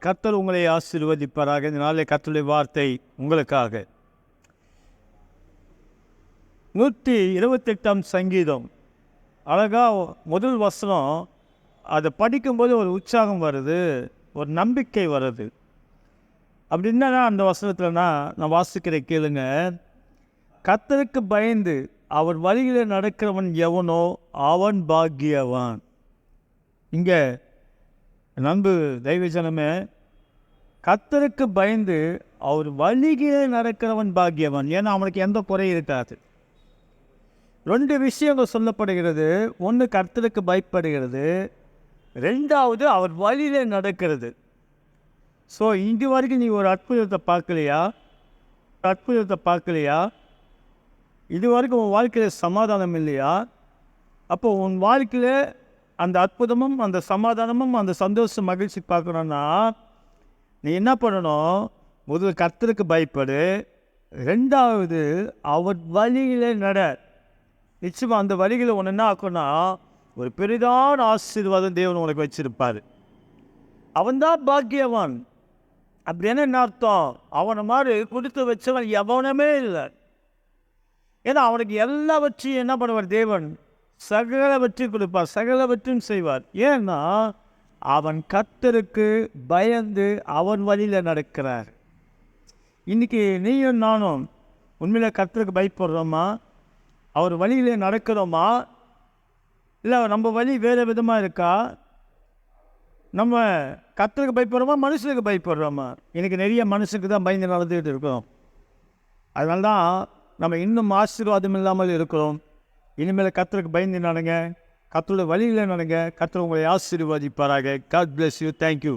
கர்த்தர் உங்களை ஆசீர்வதிப்பாராக. இந்த நாளிலே கர்த்தருடைய வார்த்தை உங்களுக்காக. 128 சங்கீதம் அழகா முதல் வசனம், அதை படிக்கும்போது ஒரு உற்சாகம் வருது, ஒரு நம்பிக்கை வருது. அப்படி என்னன்னா அந்த வசனத்தில்னா நான் வாசிக்கிற கேளுங்க. கர்த்தருக்கு பயந்து அவர் வழியில் நடக்கிறவன் எவனோ அவன் பாக்கியவான். இங்கே நண்பு தெய்வஜனமே, கர்த்தருக்கு பயந்து அவர் வழியிலே நடக்கிறவன் பாக்கியவான். ஏன்னா அவனுக்கு எந்த குறையும் இருக்காது. 2 விஷயங்கள் சொல்லப்படுகிறது. ஒன்று, கர்த்தருக்கு பயப்படுகிறது. 2வது, அவர் வழியிலே நடக்கிறது. ஸோ இது வரைக்கும் நீ ஒரு அற்புதத்தை பார்க்கலையா? இது வரைக்கும் உன் வாழ்க்கையில் சமாதானம் இல்லையா? அப்போ உன் வாழ்க்கையில் அந்த அற்புதமும் அந்த சமாதானமும் அந்த சந்தோஷம் மகிழ்ச்சி பார்க்கணுன்னா நீ என்ன பண்ணணும்? முதல்ல கர்த்தருக்கு பயப்படு. 2வது, அவர் வழியிலே நட. நிச்சயமாக அந்த வழிகளை ஒன்று என்ன ஆக்குன்னா ஒரு பெரிதான ஆசீர்வாதம் தேவன் உனக்கு வச்சிருப்பார். அவன்தான் பாக்கியவான். அப்படின்னு என்ன அர்த்தம்? அவனை மாதிரி கொடுத்து வச்சவன் எவனுமே இல்லை. ஏன்னா அவனுக்கு எல்லாவற்றையும் என்ன பண்ணுவார் தேவன்? சகலவற்றையும் கொடுப்பார், சகலவற்றையும் செய்வார். ஏன்னா அவன் கர்த்தருக்கு பயந்து அவன் வழியில் நடக்கிறார். இன்றைக்கி நீயும் நானும் உண்மையில் கர்த்தருக்கு பயப்படுறோமா? அவர் வழியிலே நடக்கிறோமா? இல்லை நம்ம வழி வேறு விதமாக இருக்கா? நம்ம கர்த்தருக்கு பயப்படுறோமா, மனுஷனுக்கு பயப்படுறோமா? இன்றைக்கி நிறைய மனுஷனுக்கு தான் பயந்து நடந்துக்கிட்டு இருக்கோம். அதனால தான் நம்ம இன்னும் ஆசீர்வாதம் இல்லாமல் இருக்கிறோம். இனிமேல் கர்த்தருக்கு பயந்து நடங்க, கர்த்தருடைய வழியில் நடங்க. கர்த்தர் உங்களை ஆசீர்வதிப்பாராக. God bless you. Thank you.